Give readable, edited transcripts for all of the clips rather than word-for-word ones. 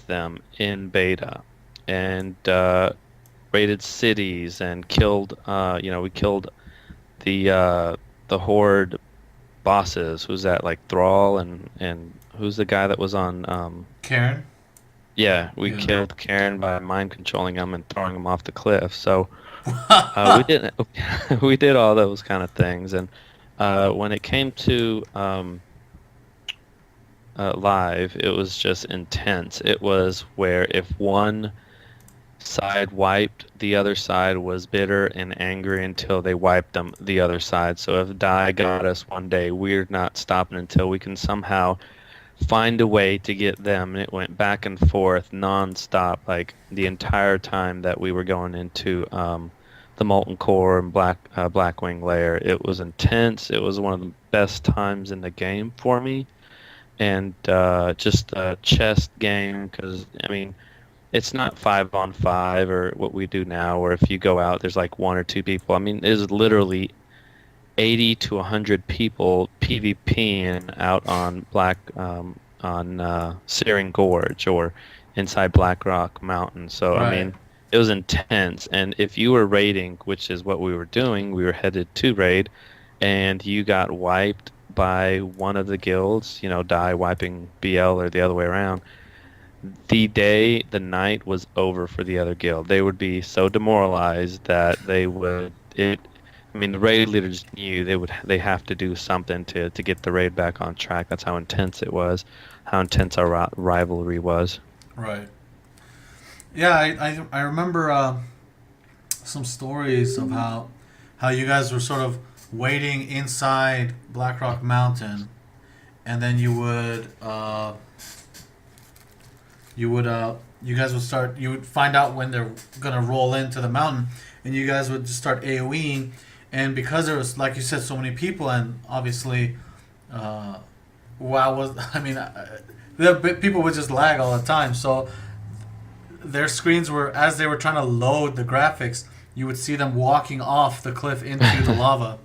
them in beta, and raided cities and killed. We killed the horde bosses. Who's that? Like Thrall and who's the guy that was on? Karen? Yeah, we Yeah. killed Karen by mind controlling him and throwing him off the cliff. So we did we did all those kind of things. And when it came to live, it was just intense. It was where if one side wiped, the other side was bitter and angry until they wiped them the other side. So if die got us one day, we're not stopping until we can somehow find a way to get them. And it went back and forth nonstop, like the entire time that we were going into the Molten Core and Blackwing layer. It was intense. It was one of the best times in the game for me. And just a chess game, because I mean, it's not 5 on 5 or what we do now, where if you go out, there's like one or two people. I mean, there's literally 80 to 100 people PvPing out on Searing Gorge or inside Black Rock Mountain. So I Right. mean, it was intense. And if you were raiding, which is what we were doing, we were headed to raid, and you got wiped by one of the guilds, die wiping BL or the other way around, the night was over for the other guild. They would be so demoralized that they would it. I mean, the raid leaders knew they have to do something to get the raid back on track. That's how intense it was, how intense our rivalry was. Right. Yeah, I remember some stories of how you guys were sort of waiting inside Blackrock Mountain, and then you guys would start you would find out when they're gonna roll into the mountain, and you guys would just start AOEing, and because there was, like you said, so many people, and obviously, uh, WoW was I mean, people would just lag all the time, so their screens were, as they were trying to load the graphics, you would see them walking off the cliff into the lava.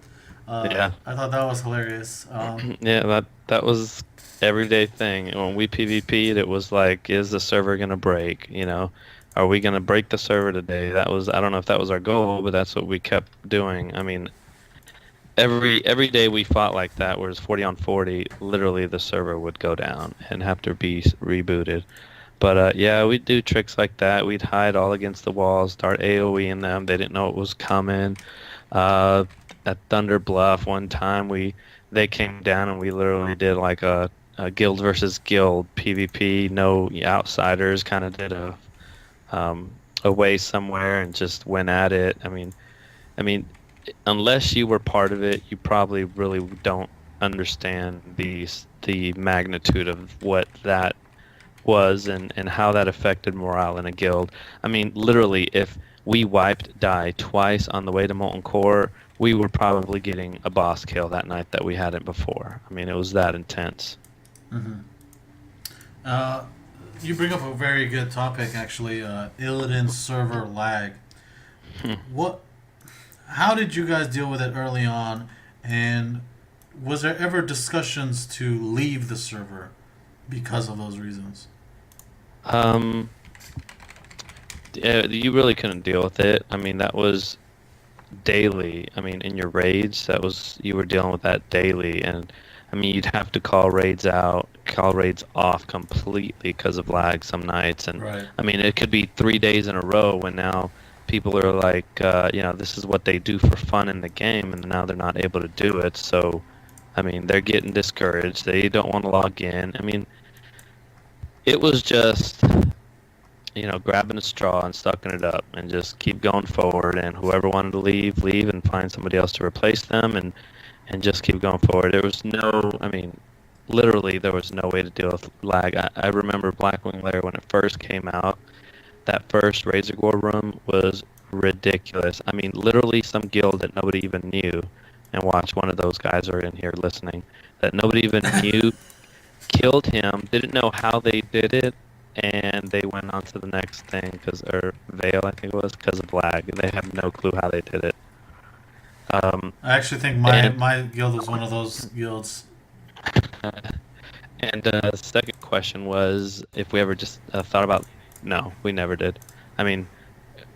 Yeah, I thought that was hilarious. yeah, that was everyday thing. When we PvP'd, it was like, is the server gonna break? Are we gonna break the server today? That was, I don't know if that was our goal, but that's what we kept doing. I mean, every day we fought like that, whereas 40 on 40, literally the server would go down and have to be rebooted. But yeah, we'd do tricks like that. We'd hide all against the walls, start AoEing them. They didn't know it was coming. Uh, at Thunder Bluff one time, they came down and we literally did like a guild versus guild PvP. No outsiders. Kind of did away somewhere and just went at it. I mean, unless you were part of it, you probably really don't understand the magnitude of what that was and how that affected morale in a guild. I mean, literally, if we wiped die twice on the way to Molten Core, we were probably getting a boss kill that night that we hadn't before. I mean, it was that intense. mhm. uh, you bring up a very good topic, actually. Illidan server lag. What? How did you guys deal with it early on? And was there ever discussions to leave the server because of those reasons? Um, you really couldn't deal with it. I mean, that was daily. I mean, in your raids, that was you were dealing with that daily, and I mean, you'd have to call raids out, call raids off completely because of lag some nights, and Right. I mean, it could be 3 days in a row when now people are like, this is what they do for fun in the game, and now they're not able to do it. So, I mean, they're getting discouraged. They don't want to log in. I mean, it was just grabbing a straw and sucking it up and just keep going forward. And whoever wanted to leave, leave and find somebody else to replace them and just keep going forward. There was no, I mean, literally there was no way to deal with lag. I remember Blackwing Lair when it first came out. That first Razor Gore room was ridiculous. I mean, literally some guild that nobody even knew. And watch, one of those guys are in here listening that nobody even knew killed him, didn't know how they did it, and they went on to the next thing or Veil, I think it was, because of lag. They have no clue how they did it. Um, I actually think my and my guild was one of those guilds. And the second question was if we ever just thought about. No, we never did. I mean,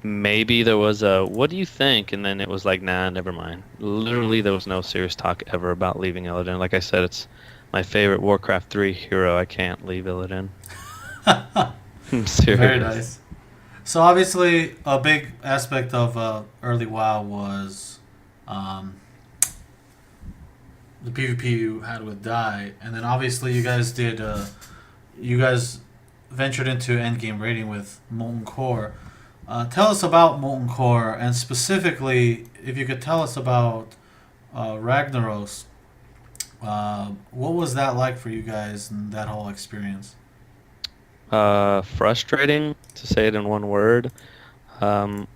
maybe there was a, what do you think? And then it was like, nah, never mind. Literally, there was no serious talk ever about leaving Illidan. Like I said, it's my favorite Warcraft 3 hero. I can't leave Illidan. I'm Very serious. nice. So obviously, a big aspect of early WoW was um, the PvP you had with Die, and then obviously you guys did. You guys ventured into endgame raiding with Molten Core. Tell us about Molten Core, and specifically, if you could tell us about Ragnaros. What was that like for you guys and that whole experience? Frustrating to say it in one word. Um,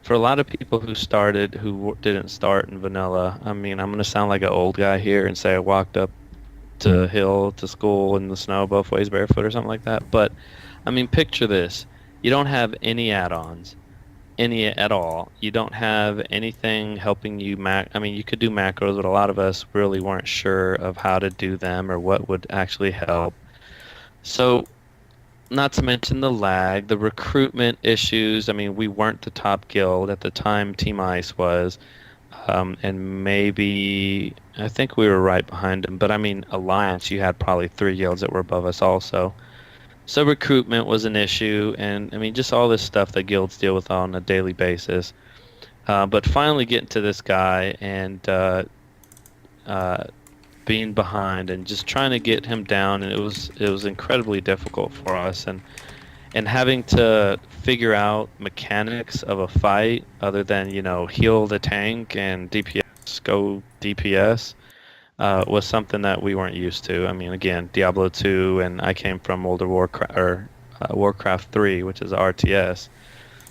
for a lot of people who started who didn't start in vanilla, I mean, I'm gonna sound like an old guy here and say I walked up to hill to school in the snow both ways barefoot or something like that. But I mean, picture this. You don't have any add-ons, any at all. You don't have anything helping you I mean, you could do macros, but a lot of us really weren't sure of how to do them or what would actually help. So, not to mention the lag, the recruitment issues. I mean, we weren't the top guild at the time. Team Ice was. And maybe I think we were right behind him. But I mean, Alliance, you had probably three guilds that were above us also. So recruitment was an issue, and I mean, just all this stuff that guilds deal with on a daily basis. But finally getting to this guy and uh, being behind and just trying to get him down, and it was incredibly difficult for us, and having to figure out mechanics of a fight other than, heal the tank and DPS, go DPS, was something that we weren't used to. I mean, again, Diablo 2, and I came from older Warcraft or Warcraft 3, which is RTS.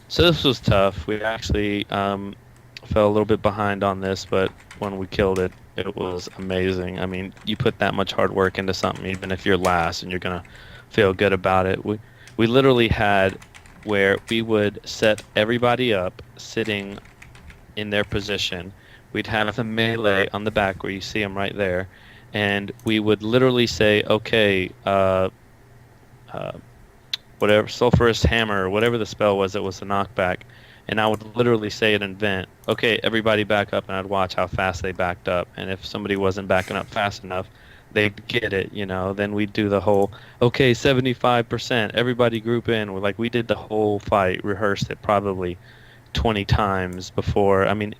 So this was tough. We actually fell a little bit behind on this, but when we killed it, it was amazing. I mean, you put that much hard work into something, even if you're last, and you're gonna feel good about it. We literally had where we would set everybody up sitting in their position. We'd have the melee on the back where you see them right there, and we would literally say, "Okay, uh, whatever sulfurous hammer or whatever the spell was that was the knockback," and I would literally say it in vent, "Okay, everybody back up," and I'd watch how fast they backed up, and if somebody wasn't backing up fast enough, they'd get it, then we'd do the whole, "Okay, 75%, everybody group in." We're like, we did the whole fight, rehearsed it probably 20 times before. I mean,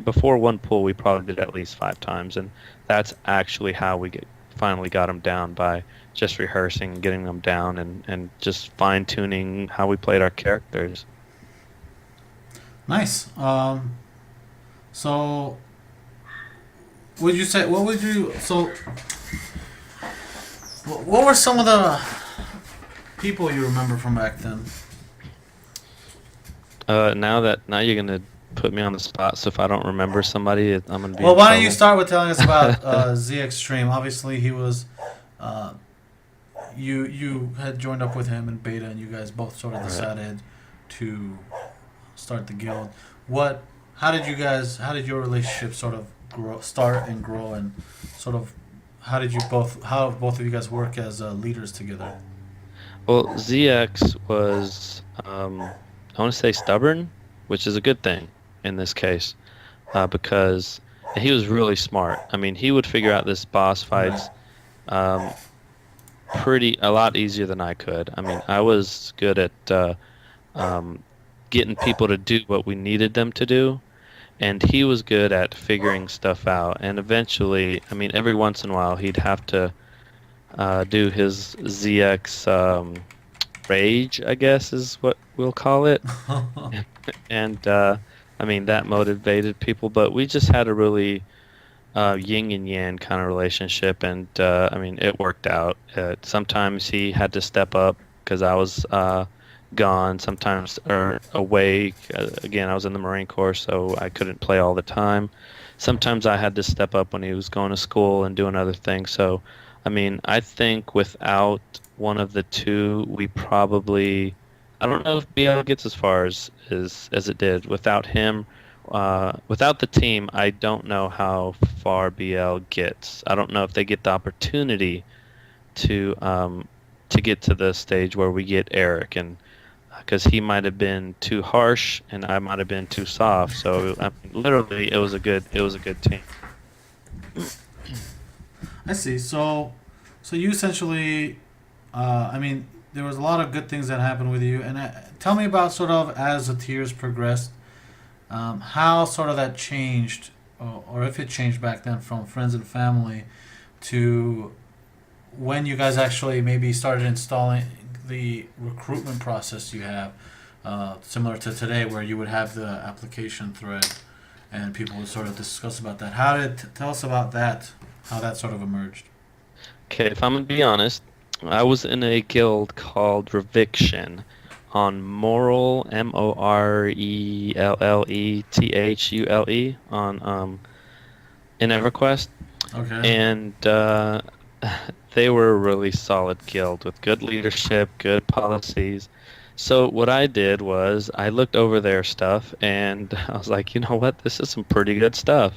before one pull, we probably did at least 5 times, and that's actually how we finally got them down, by just rehearsing, getting them down, and just fine tuning how we played our characters. Nice. So would you say what would you so what were some of the people you remember from back then? Now you're gonna put me on the spot, so if I don't remember somebody, I'm gonna be Well, in why don't you trouble. start with telling us about Z Extreme? Obviously, he was. Uh, you had joined up with him in beta, and you guys both sort of Right. decided to start the guild. What? How did you guys? How did your relationship sort of start and grow, and sort of how did you both? How both of you guys work as leaders together? Well, ZX was, I want to say stubborn, which is a good thing in this case, because he was really smart. I mean, he would figure out this boss Right. fights um, pretty a lot easier than I could. I mean, I was good at um, getting people to do what we needed them to do, and he was good at figuring stuff out. And eventually, I mean, every once in a while, he'd have to do his ZX rage, I guess is what we'll call it. And I mean, that motivated people, but we just had a really yin and yang kind of relationship, and I mean, it worked out. Sometimes he had to step up because I was gone, sometimes or away. Again, I was in the Marine Corps, so I couldn't play all the time. Sometimes I had to step up when he was going to school and doing other things. So, I mean, I think without one of the two, we probably. I don't know if BL gets as far as it did. Without him, without the team, I don't know how far BL gets. I don't know if they get the opportunity to get to the stage where we get Eric, and because he might have been too harsh and I might have been too soft. So I mean, literally, it was a good team. I see. So you essentially, I mean, there was a lot of good things that happened with you, and tell me about sort of as the tiers progressed, how sort of that changed, or if it changed back then from friends and family to when you guys actually maybe started installing the recruitment process you have, similar to today, where you would have the application thread and people would sort of discuss about that. Tell us about that? How that sort of emerged? Okay, if I'm gonna be honest, I was in a guild called Reviction on Moral, MorelleThule on in EverQuest, Okay. and they were a really solid guild with good leadership, good policies. So what I did was I looked over their stuff and I was like, you know what, this is some pretty good stuff.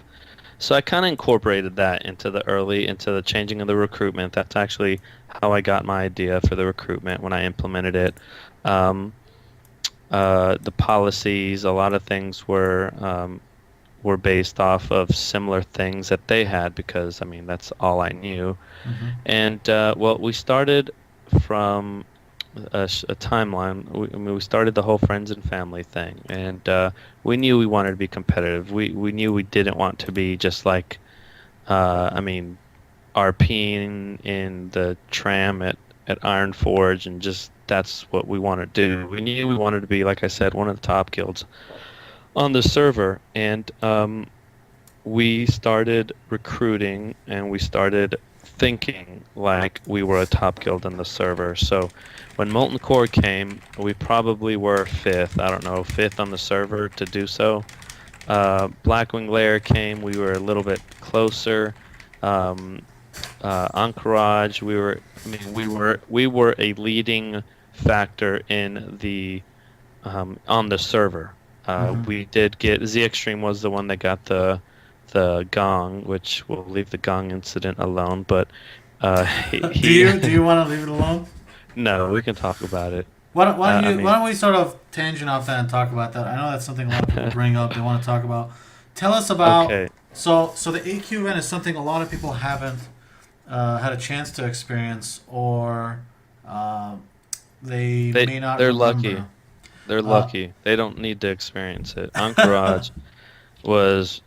So I kind of incorporated that into the changing of the recruitment. That's actually how I got my idea for the recruitment when I implemented it. Um, the policies, a lot of things were based off of similar things that they had because I mean that's all I knew. Mm-hmm. And well, we started from a timeline. I mean, we started the whole friends and family thing, and we knew we wanted to be competitive. We knew we didn't want to be just like, I mean, RPing in the tram at Iron Forge, and just that's what we want to do. We knew we wanted to be, like I said, one of the top guilds on the server, and we started recruiting and we started thinking like we were a top guild in the server. So when Molten Core came, we probably were fifth. I don't know, fifth on the server to do so. Blackwing Lair came, we were a little bit closer. Um, Anchorage, we were a leading factor in the on the server. Mm-hmm. We did get Z Extreme was the one that got the gong, which we'll leave the gong incident alone. But Do you want to leave it alone? no, we can talk about it. I Why mean, don't we sort of tangent off that and talk about that? I know that's something a lot of people bring up. They want to talk about. Tell us about. okay, So the AQ event is something a lot of people haven't had a chance to experience, or uh, they may not they're lucky. remember. They're Uh, lucky. They don't need to experience it. Anchorage was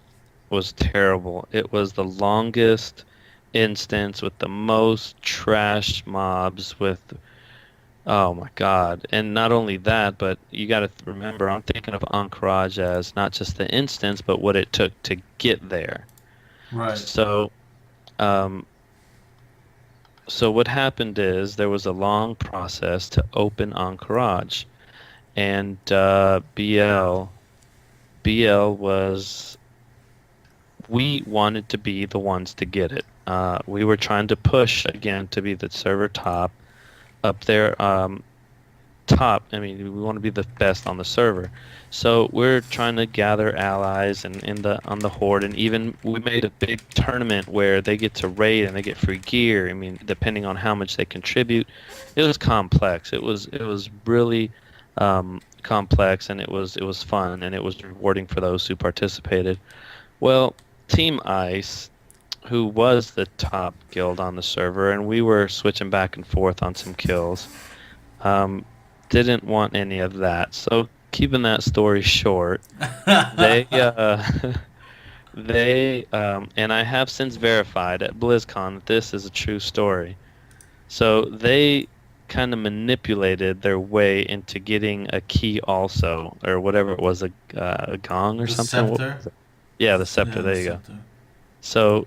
was terrible. It was the longest instance with the most trash mobs with oh my God. And not only that, but you got to remember I'm thinking of Anchorage as not just the instance, but what it took to get there. right. So, um, so what happened is there was a long process to open Anchorage, and BL was we wanted to be the ones to get it. We were trying to push again to be the server top up there. Top. I mean, we want to be the best on the server. So we're trying to gather allies and in the on the horde, and even we made a big tournament where they get to raid and they get free gear. I mean, depending on how much they contribute, it was complex. It was really complex, and it was fun, and it was rewarding for those who participated. Well, Team Ice, who was the top guild on the server, and we were switching back and forth on some kills. Um, didn't want any of that. So keeping that story short, they and I have since verified at BlizzCon that this is a true story. So they kind of manipulated their way into getting a key also, or whatever it was, a gong or The something. What scepter. was it? Yeah, the scepter. Yeah, the There you go. scepter. So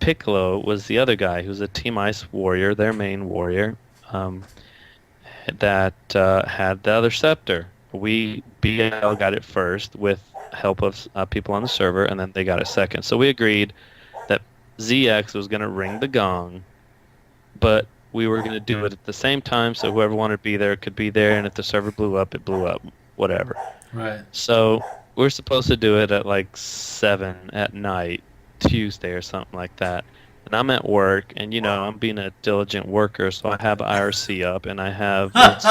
Piccolo was the other guy who's a Team Ice warrior, their main warrior. Um, that had the other scepter. We BL got it first with help of people on the server, and then they got it second. So we agreed that ZX was going to ring the gong, but we were going to do it at the same time, so whoever wanted to be there could be there, and if the server blew up, it blew up, whatever. Right. So we're supposed to do it at like 7 at night, Tuesday or something like that. and I'm at work, and I'm being a diligent worker, so I have IRC up, and I have it